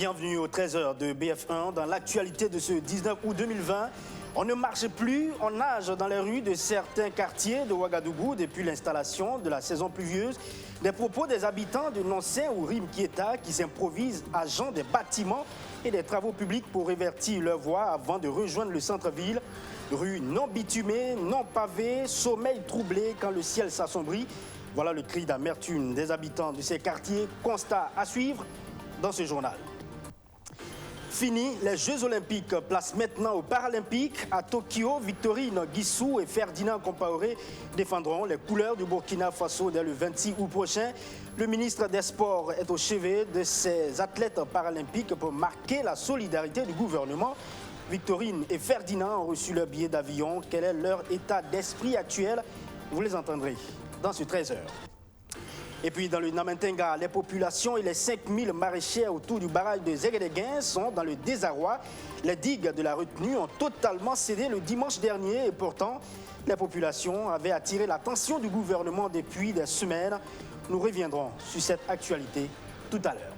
Bienvenue aux 13h de BF1 dans l'actualité de ce 19 août 2020. On ne marche plus, on nage dans les rues de certains quartiers de Ouagadougou depuis l'installation de la saison pluvieuse. Des propos des habitants de Noncé ou Rimkieta qui s'improvisent agents des bâtiments et des travaux publics pour révertir leur voie avant de rejoindre le centre-ville. Rue non bitumée, non pavée, sommeil troublé quand le ciel s'assombrit. Voilà le cri d'amertume des habitants de ces quartiers. Constat à suivre dans ce journal. Fini les Jeux Olympiques, place maintenant aux Paralympiques. À Tokyo, Victorine Guissou et Ferdinand Compaoré défendront les couleurs du Burkina Faso dès le 26 août prochain. Le ministre des Sports est au chevet de ces athlètes paralympiques pour marquer la solidarité du gouvernement. Victorine et Ferdinand ont reçu leur billet d'avion. Quel est leur état d'esprit actuel? Vous les entendrez dans ce 13h. Et puis dans le Namentenga, les populations et les 5000 maraîchères autour du barrage de Zéguédéguin sont dans le désarroi. Les digues de la retenue ont totalement cédé le dimanche dernier et pourtant, les populations avaient attiré l'attention du gouvernement depuis des semaines. Nous reviendrons sur cette actualité tout à l'heure.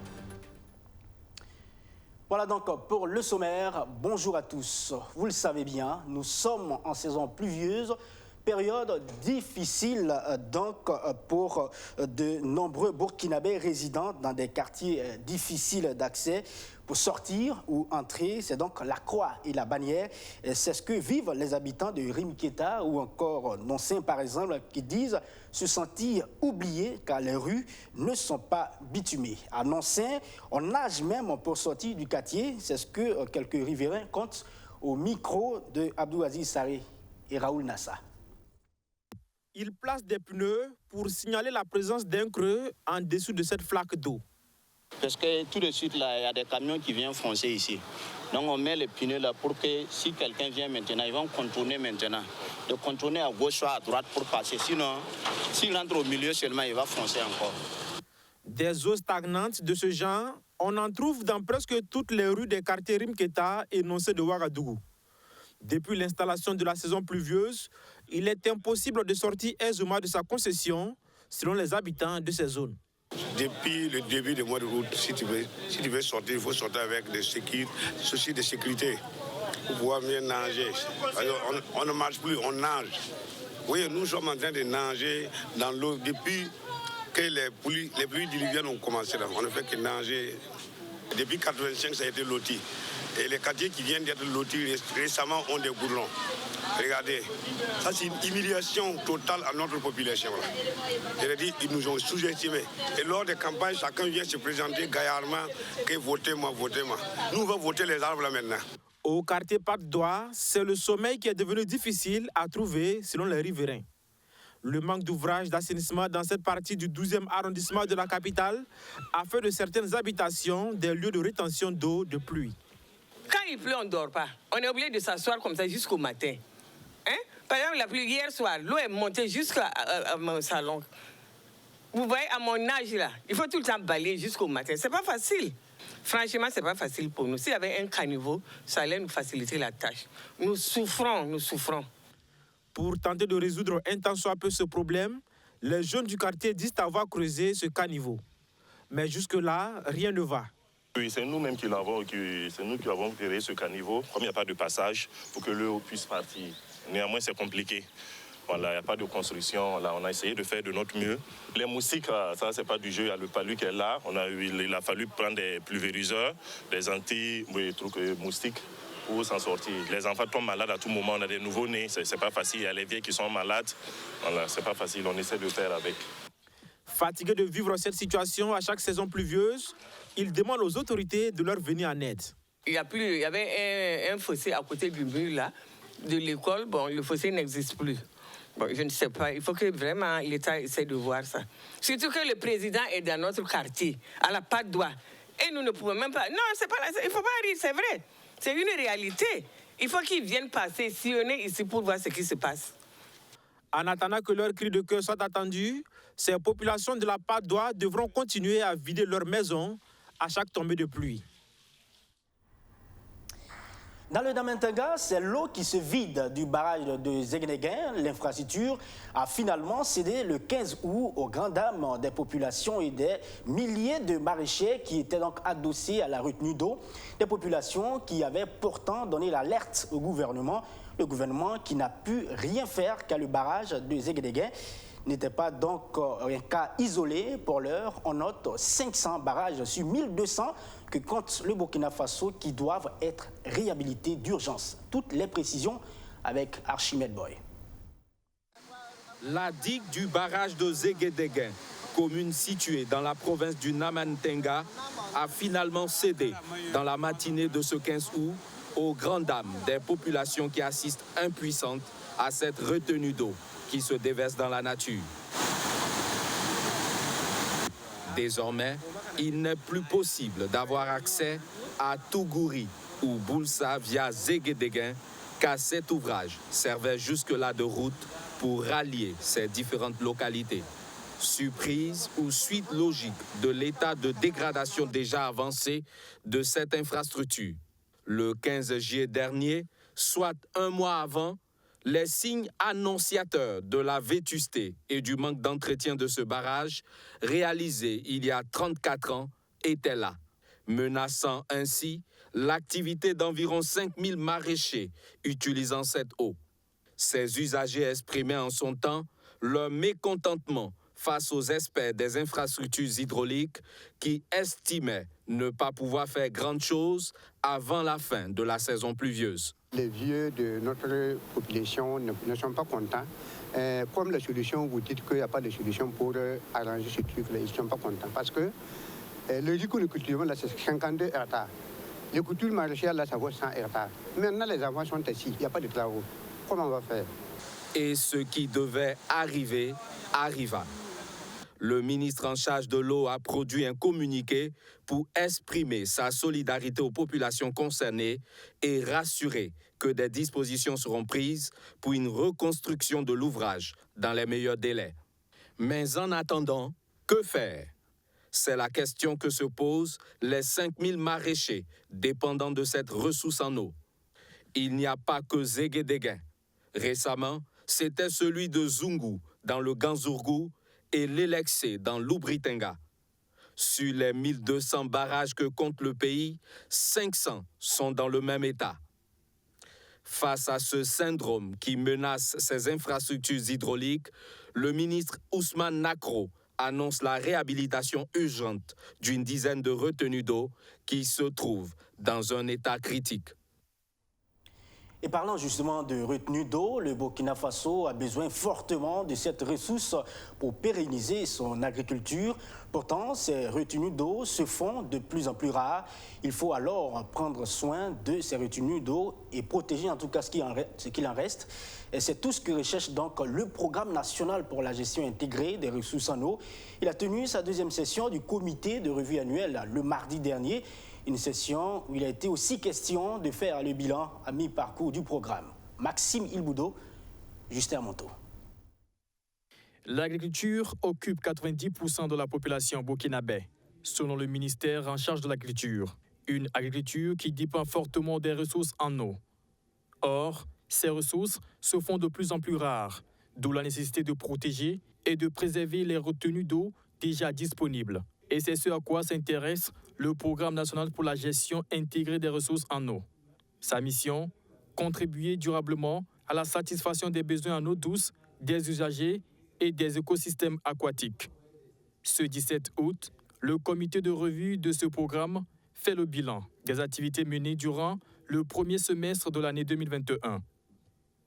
Voilà donc pour le sommaire. Bonjour à tous. Vous le savez bien, nous sommes en saison pluvieuse. Période difficile donc pour de nombreux Burkinabés résidant dans des quartiers difficiles d'accès. Pour sortir ou entrer, c'est donc la croix et la bannière. C'est ce que vivent les habitants de Rimkieta ou encore Noncé par exemple, qui disent se sentir oubliés car les rues ne sont pas bitumées. À Noncé, on nage même pour sortir du quartier. C'est ce que quelques riverains comptent au micro de Abdouaziz Saré et Raoul Nassa. Il place des pneus pour signaler la présence d'un creux en dessous de cette flaque d'eau. Parce que tout de suite, là, il y a des camions qui viennent foncer ici. Donc on met les pneus là pour que si quelqu'un vient maintenant, ils vont contourner maintenant. De contourner à gauche ou à droite pour passer. Sinon, s'il entre au milieu seulement, il va foncer encore. Des eaux stagnantes de ce genre, on en trouve dans presque toutes les rues des quartiers Rimkieta et Noncé de Ouagadougou. Depuis l'installation de la saison pluvieuse, il est impossible de sortir aisément de sa concession, selon les habitants de ces zones. Depuis le début du mois de août, si tu veux sortir, il faut sortir avec des soucis de sécurité pour pouvoir mieux nager. On ne marche plus, on nage. Oui, nous sommes en train de nager dans l'eau depuis que les pluies diluviennes ont commencé. On ne fait que nager. Depuis 1985, ça a été loti. Et les quartiers qui viennent d'être lotis récemment ont des goudrons. Regardez, ça c'est une humiliation totale à notre population. Je l'ai dit, ils nous ont sous-estimés. Et lors des campagnes, chacun vient se présenter gaillardement que votez-moi, votez-moi. Nous, on va voter les arbres là maintenant. Au quartier Patte d'Oie, c'est le sommeil qui est devenu difficile à trouver selon les riverains. Le manque d'ouvrage d'assainissement dans cette partie du 12e arrondissement de la capitale a fait de certaines habitations des lieux de rétention d'eau de pluie. Quand il pleut, on ne dort pas. On est obligé de s'asseoir comme ça jusqu'au matin. Hein? Par exemple, la pluie hier soir, l'eau est montée jusqu'à mon salon. Vous voyez, à mon âge là, il faut tout le temps balayer jusqu'au matin. C'est pas facile. Franchement, c'est pas facile pour nous. S'il y avait un caniveau, ça allait nous faciliter la tâche. Nous souffrons, nous souffrons. Pour tenter de résoudre un tant soit peu ce problème, les jeunes du quartier disent avoir creusé ce caniveau. Mais jusque-là, rien ne va. Oui, c'est nous-mêmes qui l'avons créé ce caniveau. Comme il n'y a pas de passage pour que l'eau puisse partir. Néanmoins, c'est compliqué. Voilà, il n'y a pas de construction. Là, on a essayé de faire de notre mieux. Les moustiques, ça, c'est pas du jeu. Il y a le palu qui est là. Il a fallu prendre des pulvériseurs, des anti-moustiques pour s'en sortir. Les enfants tombent malades à tout moment. On a des nouveaux-nés. C'est pas facile. Il y a les vieilles qui sont malades. Voilà, c'est pas facile. On essaie de faire avec. Fatigués de vivre cette situation à chaque saison pluvieuse, ils demandent aux autorités de leur venir en aide. Il y avait un fossé à côté du mur là, de l'école. Bon, le fossé n'existe plus. Bon, je ne sais pas. Il faut que vraiment l'État essaie de voir ça. Surtout que le président est dans notre quartier, à la Patte d'Oie. Et nous ne pouvons même pas... Non, c'est pas il ne faut pas rire, c'est vrai. C'est une réalité. Il faut qu'ils viennent passer, sillonner ici pour voir ce qui se passe. En attendant que leur cri de cœur soit attendu, ces populations de la Patte d'Oie devront continuer à vider leurs maisons à chaque tombée de pluie. Dans le Damantaga, c'est l'eau qui se vide du barrage de Zéguénéguin. L'infrastructure a finalement cédé le 15 août aux grandes dames des populations et des milliers de maraîchers qui étaient donc adossés à la retenue d'eau. Des populations qui avaient pourtant donné l'alerte au gouvernement. Le gouvernement qui n'a pu rien faire car le barrage de Zéguénéguin n'était pas donc un cas isolé. Pour l'heure, on note 500 barrages sur 1200 que compte le Burkina Faso qui doivent être réhabilités d'urgence. Toutes les précisions avec Archimède Boy. La digue du barrage de Zéguénéguin, commune située dans la province du Namantenga, a finalement cédé dans la matinée de ce 15 août aux grandes dames des populations qui assistent impuissantes à cette retenue d'eau qui se déverse dans la nature. Désormais, il n'est plus possible d'avoir accès à Tougouri ou Boulsa via Zéguénéguin, car cet ouvrage servait jusque-là de route pour rallier ces différentes localités. Surprise ou suite logique de l'état de dégradation déjà avancé de cette infrastructure. Le 15 juillet dernier, soit un mois avant, les signes annonciateurs de la vétusté et du manque d'entretien de ce barrage, réalisé il y a 34 ans, étaient là, menaçant ainsi l'activité d'environ 5000 maraîchers utilisant cette eau. Ces usagers exprimaient en son temps leur mécontentement face aux experts des infrastructures hydrauliques qui estimaient ne pas pouvoir faire grande chose avant la fin de la saison pluvieuse. Les vieux de notre population ne sont pas contents. Comme la solution, vous dites qu'il n'y a pas de solution pour arranger ce truc-là, ils ne sont pas contents. Parce que le riz que nous cultivons, là, c'est 52 hectares. Les cultures maraîchères, là, ça vaut 100 hectares. Maintenant, les enfants sont ici, il n'y a pas de travaux. Comment on va faire? Et ce qui devait arriver, arriva. Le ministre en charge de l'eau a produit un communiqué pour exprimer sa solidarité aux populations concernées et rassurer que des dispositions seront prises pour une reconstruction de l'ouvrage dans les meilleurs délais. Mais en attendant, que faire? C'est la question que se posent les 5000 maraîchers dépendant de cette ressource en eau. Il n'y a pas que Zéguénéguin. Récemment, c'était celui de Zungu dans le Ganzourgou et l'Élexé dans l'Oubritenga. Sur les 1200 barrages que compte le pays, 500 sont dans le même état. Face à ce syndrome qui menace ces infrastructures hydrauliques, le ministre Ousmane Nakro annonce la réhabilitation urgente d'une dizaine de retenues d'eau qui se trouvent dans un état critique. Et parlant justement de retenue d'eau, le Burkina Faso a besoin fortement de cette ressource pour pérenniser son agriculture. Pourtant, ces retenues d'eau se font de plus en plus rares. Il faut alors prendre soin de ces retenues d'eau et protéger en tout cas ce qu'il en reste. Et c'est tout ce que recherche donc le Programme national pour la gestion intégrée des ressources en eau. Il a tenu sa deuxième session du comité de revue annuel le mardi dernier. Une session où il a été aussi question de faire le bilan à mi-parcours du programme. Maxime Ilboudo, Justin Monteau. L'agriculture occupe 90% de la population burkinabé, selon le ministère en charge de l'agriculture. Une agriculture qui dépend fortement des ressources en eau. Or, ces ressources se font de plus en plus rares, d'où la nécessité de protéger et de préserver les retenues d'eau déjà disponibles. Et c'est ce à quoi s'intéresse le Programme national pour la gestion intégrée des ressources en eau. Sa mission, contribuer durablement à la satisfaction des besoins en eau douce des usagers et des écosystèmes aquatiques. Ce 17 août, le comité de revue de ce programme fait le bilan des activités menées durant le premier semestre de l'année 2021.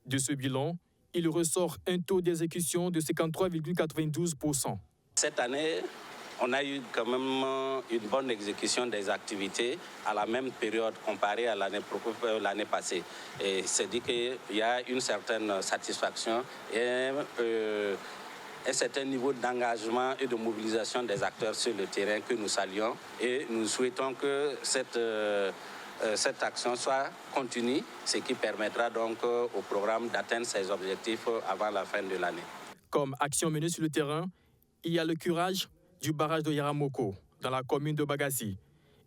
De ce bilan, il ressort un taux d'exécution de 53,92%. Cette année, on a eu quand même une bonne exécution des activités à la même période comparée à l'année passée. Et c'est dit qu'il y a une certaine satisfaction et un certain niveau d'engagement et de mobilisation des acteurs sur le terrain que nous saluons. Et nous souhaitons que cette action soit continue, ce qui permettra donc au programme d'atteindre ses objectifs avant la fin de l'année. Comme action menée sur le terrain, il y a le curage du barrage de Yaramoko, dans la commune de Bagassi,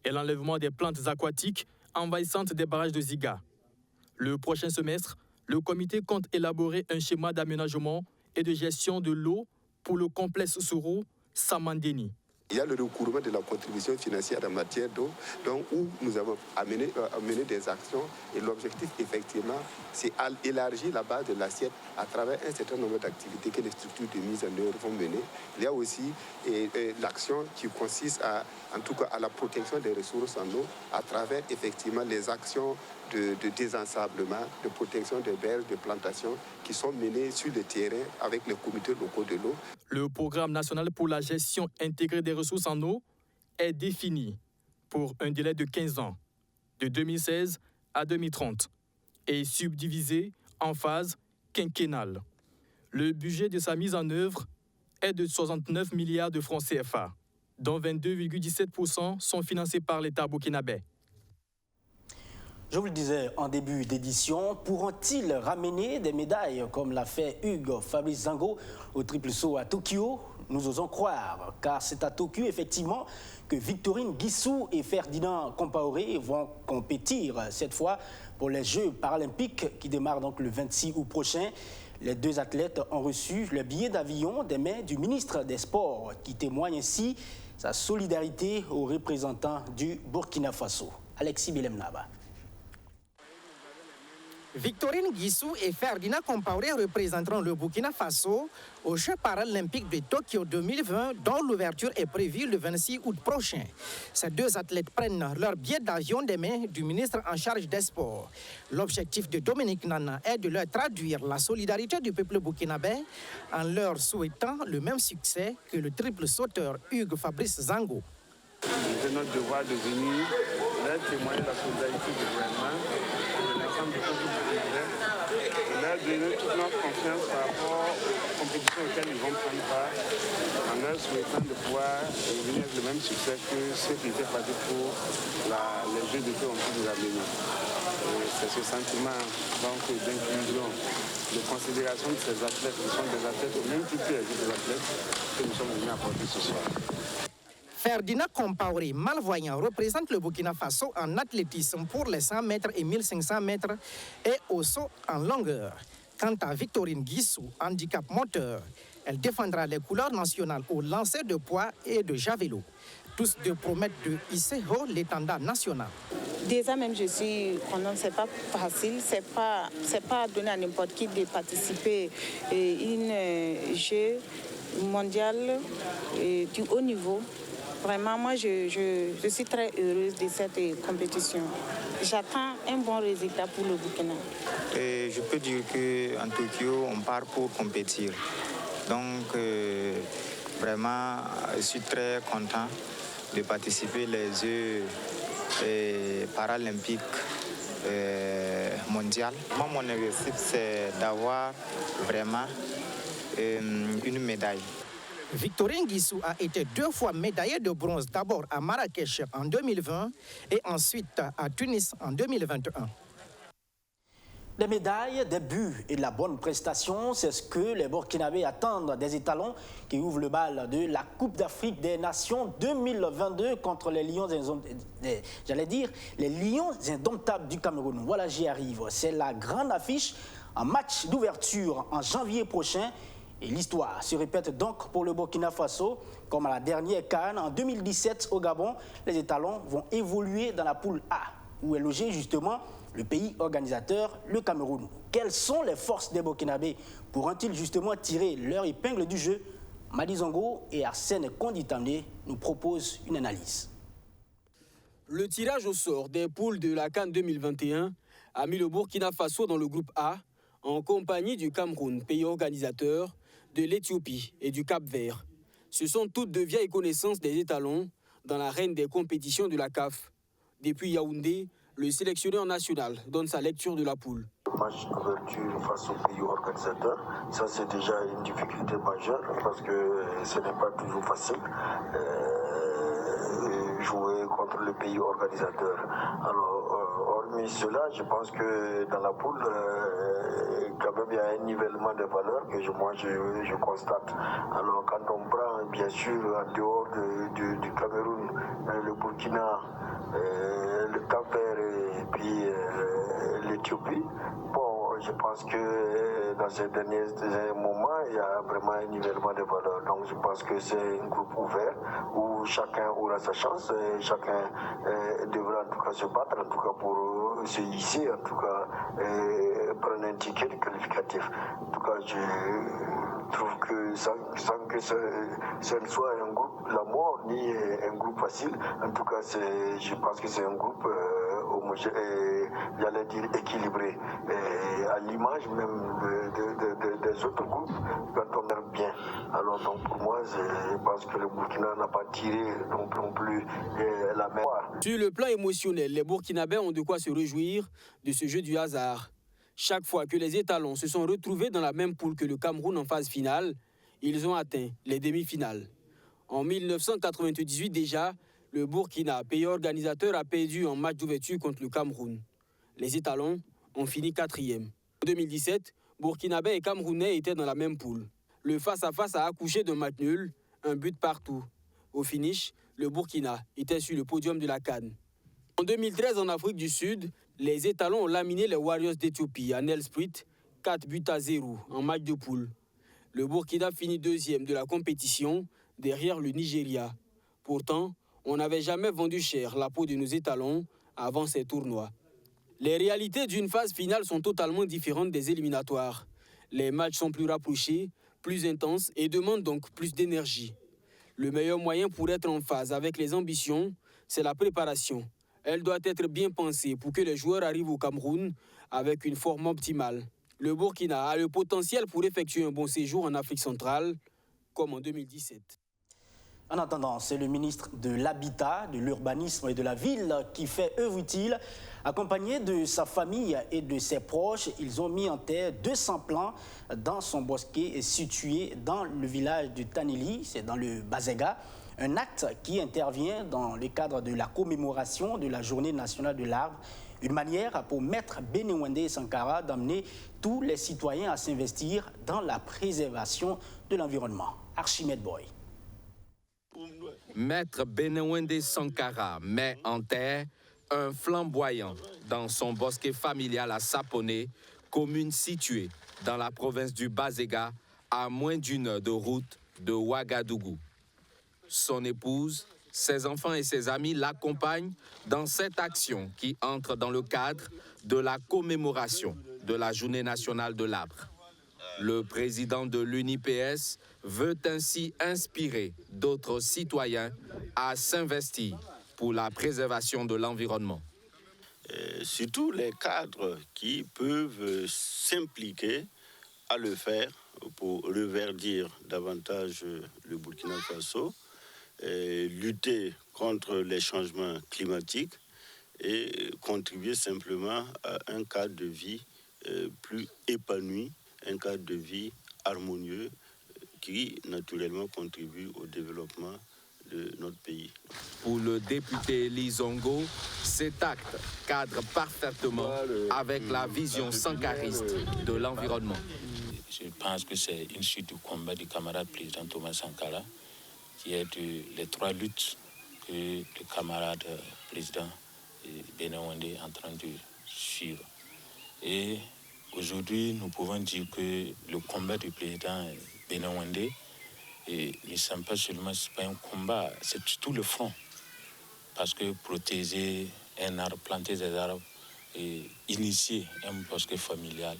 et l'enlèvement des plantes aquatiques envahissantes des barrages de Ziga. Le prochain semestre, le comité compte élaborer un schéma d'aménagement et de gestion de l'eau pour le complexe Soro Samandeni. Il y a le recouvrement de la contribution financière en matière d'eau, donc où nous avons amené des actions. Et l'objectif, effectivement, c'est élargir la base de l'assiette à travers un certain nombre d'activités que les structures de mise en œuvre vont mener. Il y a aussi l'action qui consiste en tout cas à la protection des ressources en eau à travers effectivement les actions de désensablement, de protection des berges, de plantation qui sont menées sur le terrain avec les comités locaux de l'eau. Le programme national pour la gestion intégrée des ressources en eau est défini pour un délai de 15 ans, de 2016 à 2030, et subdivisé en phases quinquennales. Le budget de sa mise en œuvre est de 69 milliards de francs CFA, dont 22,17% sont financés par l'État burkinabé. Je vous le disais en début d'édition, pourront-ils ramener des médailles comme l'a fait Hugues Fabrice Zango au triple saut à Tokyo? Nous osons croire, car c'est à Tokyo effectivement que Victorine Guissou et Ferdinand Compaoré vont compétir cette fois pour les Jeux paralympiques qui démarrent donc le 26 août prochain. Les deux athlètes ont reçu le billet d'avion des mains du ministre des Sports qui témoigne ainsi sa solidarité aux représentants du Burkina Faso. Alexis Belemnaba. Victorine Guissou et Ferdinand Compaoré représenteront le Burkina Faso aux Jeux paralympiques de Tokyo 2020, dont l'ouverture est prévue le 26 août prochain. Ces deux athlètes prennent leur billet d'avion des mains du ministre en charge des Sports. L'objectif de Dominique Nana est de leur traduire la solidarité du peuple burkinabé en leur souhaitant le même succès que le triple sauteur Hugues Fabrice Zango. C'est notre devoir de venir leur témoigner la solidarité du gouvernement, de l'ensemble du peuple burkinabé, et leur donner toute notre confiance par rapport aux compétitions auxquelles ils vont prendre part, en leur souhaitant de pouvoir venir avec le même succès que ceux qui étaient partis pour les Jeux d'été ont pu nous amener. C'est ce sentiment d'inclusion, de considération de ces athlètes, qui sont des athlètes au même titre que les autres athlètes, que nous sommes venus apporter ce soir. Ferdinand Compaoré, malvoyant, représente le Burkina Faso en athlétisme pour les 100 mètres et 1500 mètres et au saut en longueur. Quant à Victorine Guissou, handicap moteur, elle défendra les couleurs nationales au lancer de poids et de javelot. Tous deux promettent de hisser haut l'étendard national. Déjà même je suis contente, c'est pas facile, c'est pas donné à n'importe qui de participer à un jeu mondial du haut niveau. Vraiment, moi, je suis très heureuse de cette compétition. J'attends un bon résultat pour le Burkina. Et je peux dire qu'en Tokyo, on part pour compétir. Donc, vraiment, je suis très content de participer aux Jeux paralympiques mondiaux. Moi, mon objectif, c'est d'avoir vraiment une médaille. Victorine Guissou a été 2 fois médaillée de bronze, d'abord à Marrakech en 2020 et ensuite à Tunis en 2021. Des médailles, des buts et de la bonne prestation, c'est ce que les Burkinabés attendent des étalons qui ouvrent le bal de la Coupe d'Afrique des Nations 2022 contre les Lions indomptables du Cameroun. Voilà, j'y arrive. C'est la grande affiche en match d'ouverture en janvier prochain. Et l'histoire se répète donc pour le Burkina Faso. Comme à la dernière CAN en 2017 au Gabon, les étalons vont évoluer dans la poule A, où est logé justement le pays organisateur, le Cameroun. Quelles sont les forces des Burkinabés? Pourront-ils justement tirer leur épingle du jeu? Madi Zango et Arsène Konditamné nous proposent une analyse. Le tirage au sort des poules de la CAN 2021 a mis le Burkina Faso dans le groupe A, en compagnie du Cameroun, pays organisateur, de l'Éthiopie et du Cap-Vert. Ce sont toutes de vieilles connaissances des étalons dans l'arène des compétitions de la CAF. Depuis Yaoundé, le sélectionneur national donne sa lecture de la poule. Le match d'ouverture face au pays organisateur, ça c'est déjà une difficulté majeure parce que ce n'est pas toujours facile. Jouer contre le pays organisateur. Alors, hormis cela, je pense que dans la poule, quand même, il y a un nivellement de valeurs que je constate. Alors, quand on prend, bien sûr, en dehors du Cameroun, le Burkina, le Cap-Vert et puis l'Éthiopie. Bon, je pense que dans ces derniers moments, il y a vraiment un nivellement de valeurs. Donc je pense que c'est un groupe ouvert où chacun aura sa chance et chacun devra en tout cas se battre, en tout cas pour se hisser, en tout cas prendre un ticket de qualificatif. En tout cas, je trouve que sans que ce ne soit un groupe la mort ni un groupe facile, en tout cas je pense que c'est un groupe homogène, j'allais dire équilibré, à l'image même des autres groupes quand on est bien. Alors donc pour moi, je pense que le Burkina n'a pas tiré non plus la même. Sur le plan émotionnel, les Burkinabés ont de quoi se réjouir de ce jeu du hasard. Chaque fois que les étalons se sont retrouvés dans la même poule que le Cameroun en phase finale, ils ont atteint les demi-finales. En 1998 déjà, le Burkina, pays organisateur, a perdu en match d'ouverture contre le Cameroun. Les étalons ont fini 4e. En 2017, Burkinabés et Camerounais étaient dans la même poule. Le face-à-face a accouché d'un match nul, un but partout. Au finish, le Burkina était sur le podium de la CAN. En 2013, en Afrique du Sud, les étalons ont laminé les Warriors d'Éthiopie à Nelspruit, 4-0 en match de poule. Le Burkina finit 2e de la compétition, derrière le Nigeria. Pourtant, on n'avait jamais vendu cher la peau de nos étalons avant ces tournois. Les réalités d'une phase finale sont totalement différentes des éliminatoires. Les matchs sont plus rapprochés, plus intenses et demandent donc plus d'énergie. Le meilleur moyen pour être en phase avec les ambitions, c'est la préparation. Elle doit être bien pensée pour que les joueurs arrivent au Cameroun avec une forme optimale. Le Burkina a le potentiel pour effectuer un bon séjour en Afrique centrale, comme en 2017. En attendant, c'est le ministre de l'Habitat, de l'Urbanisme et de la Ville qui fait œuvre utile. Accompagné de sa famille et de ses proches, ils ont mis en terre 200 plants dans son bosquet situé dans le village de Tanili, c'est dans le Bazega. Un acte qui intervient dans le cadre de la commémoration de la Journée nationale de l'arbre. Une manière pour Maître Benewende Sankara d'amener tous les citoyens à s'investir dans la préservation de l'environnement. Archimède Boy. Maître Benewende Sankara met en terre un flamboyant dans son bosquet familial à Sapone, commune située dans la province du Bazega, à moins d'une heure de route de Ouagadougou. Son épouse, ses enfants et ses amis l'accompagnent dans cette action qui entre dans le cadre de la commémoration de la Journée nationale de l'arbre. Le président de l'UNIPS veut ainsi inspirer d'autres citoyens à s'investir pour la préservation de l'environnement. Surtout les cadres qui peuvent s'impliquer à le faire pour reverdir davantage le Burkina Faso, lutter contre les changements climatiques et contribuer simplement à un cadre de vie plus épanoui, un cadre de vie harmonieux qui naturellement contribue au développement de notre pays. Pour le député Lizongo, cet acte cadre parfaitement avec la vision sankariste de l'environnement. Je pense que c'est une suite du combat du camarade président Thomas Sankara, qui est les 3 luttes que le camarade président Benewende est en train de suivre. Et aujourd'hui, nous pouvons dire que le combat du président Benewende ne semble pas seulement pas un combat, c'est tout le front. Parce que protéger un arbre, planter des arbres et initier un bosquet familial,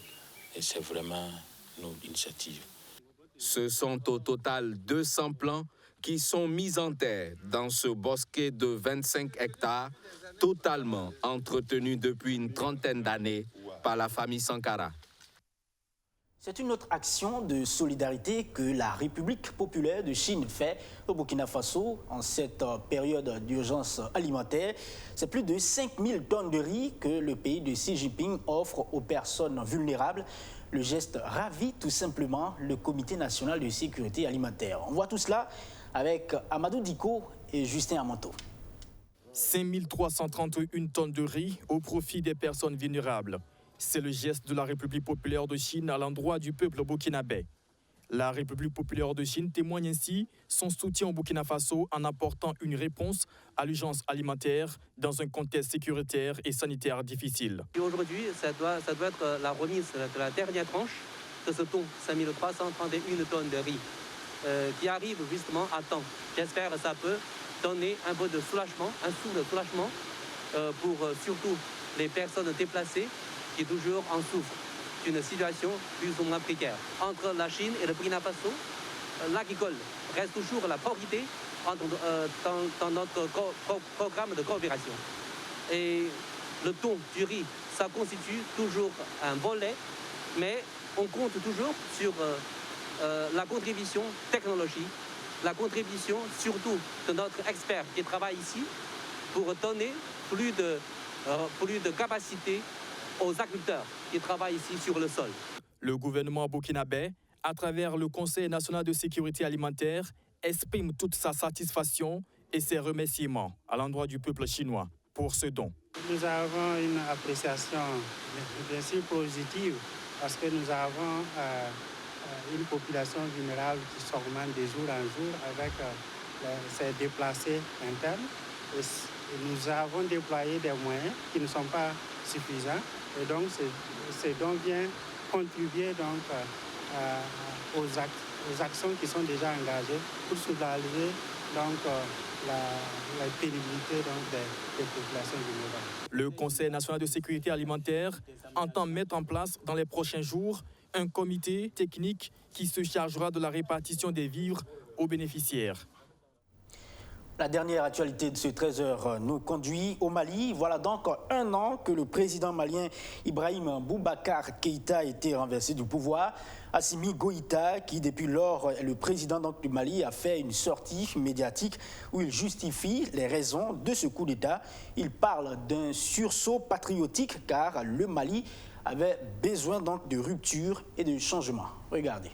c'est vraiment nos initiatives. Ce sont au total 200 plants qui sont mis en terre dans ce bosquet de 25 hectares, totalement entretenu depuis une trentaine d'années par la famille Sankara. C'est une autre action de solidarité que la République populaire de Chine fait au Burkina Faso en cette période d'urgence alimentaire. C'est plus de 5000 tonnes de riz que le pays de Xi Jinping offre aux personnes vulnérables. Le geste ravit tout simplement le Comité national de sécurité alimentaire. On voit tout cela avec Amadou Diko et Justin Amanto. 5331 tonnes de riz au profit des personnes vulnérables. C'est le geste de la République populaire de Chine à l'endroit du peuple burkinabé. La République populaire de Chine témoigne ainsi son soutien au Burkina Faso en apportant une réponse à l'urgence alimentaire dans un contexte sécuritaire et sanitaire difficile. Aujourd'hui, ça doit être la remise de la dernière tranche de ce ton, 5331 tonnes de riz, qui arrive justement à temps. J'espère que ça peut donner un peu de soulagement, un souffle de soulagement pour surtout les personnes déplacées qui toujours en souffrent d'une situation plus ou moins précaire. Entre la Chine et le Burkina Faso, l'agricole reste toujours la priorité dans notre programme de coopération. Et le thon du riz, ça constitue toujours un volet, mais on compte toujours sur la contribution technologique, la contribution surtout de notre expert qui travaille ici pour donner plus de capacité aux agriculteurs qui travaillent ici sur le sol. Le gouvernement burkinabé, à travers le Conseil national de sécurité alimentaire, exprime toute sa satisfaction et ses remerciements à l'endroit du peuple chinois pour ce don. Nous avons une appréciation bien sûr positive parce que nous avons une population vulnérable qui s'augmente de jour en jour avec ces déplacés internes. Et nous avons déployé des moyens qui ne sont pas suffisants. Et donc, ce don vient contribuer donc, aux actions qui sont déjà engagées pour soulager donc, la pénibilité donc, des populations vulnérables. Le Conseil national de sécurité alimentaire entend mettre en place dans les prochains jours un comité technique qui se chargera de la répartition des vivres aux bénéficiaires. La dernière actualité de ce 13h nous conduit au Mali. Voilà donc 1 an que le président malien Ibrahim Boubacar Keïta a été renversé du pouvoir. Assimi Goïta, qui depuis lors est le président du Mali, a fait une sortie médiatique où il justifie les raisons de ce coup d'État. Il parle d'un sursaut patriotique car le Mali avait besoin donc de rupture et de changement. Regardez.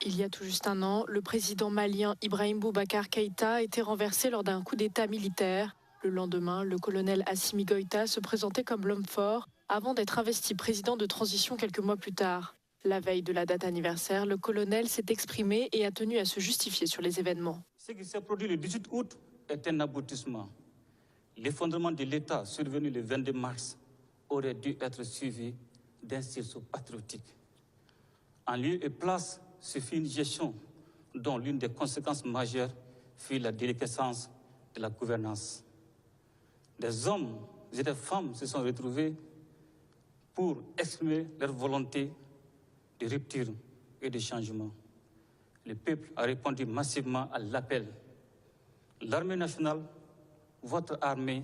Il y a tout juste 1 an, le président malien Ibrahim Boubacar Keïta a été renversé lors d'un coup d'État militaire. Le lendemain, le colonel Assimi Goïta se présentait comme l'homme fort avant d'être investi président de transition quelques mois plus tard. La veille de la date anniversaire, le colonel s'est exprimé et a tenu à se justifier sur les événements. Ce qui s'est produit le 18 août est un aboutissement. L'effondrement de l'État survenu le 22 mars aurait dû être suivi d'un sursaut patriotique. En lieu et place, ce fut une gestion dont l'une des conséquences majeures fut la déliquescence de la gouvernance. Des hommes et des femmes se sont retrouvés pour exprimer leur volonté de rupture et de changement. Le peuple a répondu massivement à l'appel. L'armée nationale, votre armée,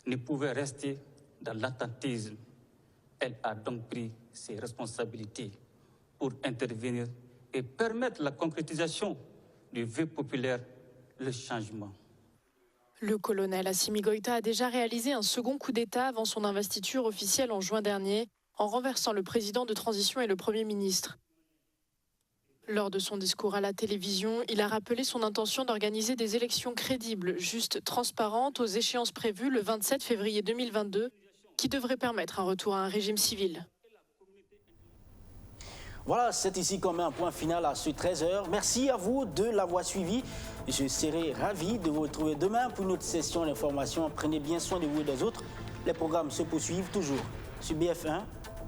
ne pouvait rester dans l'attentisme. Elle a donc pris ses responsabilités pour intervenir et permettre la concrétisation du vœu populaire, le changement. Le colonel Assimi Goïta a déjà réalisé un second coup d'État avant son investiture officielle en juin dernier, en renversant le président de transition et le Premier ministre. Lors de son discours à la télévision, il a rappelé son intention d'organiser des élections crédibles, justes, transparentes, aux échéances prévues le 27 février 2022, qui devraient permettre un retour à un régime civil. Voilà, c'est ici qu'on met un point final à ce 13h. Merci à vous de l'avoir suivi. Je serai ravi de vous retrouver demain pour une autre session d'information. Prenez bien soin de vous et des autres. Les programmes se poursuivent toujours sur BF1,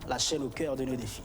la chaîne au cœur de nos défis.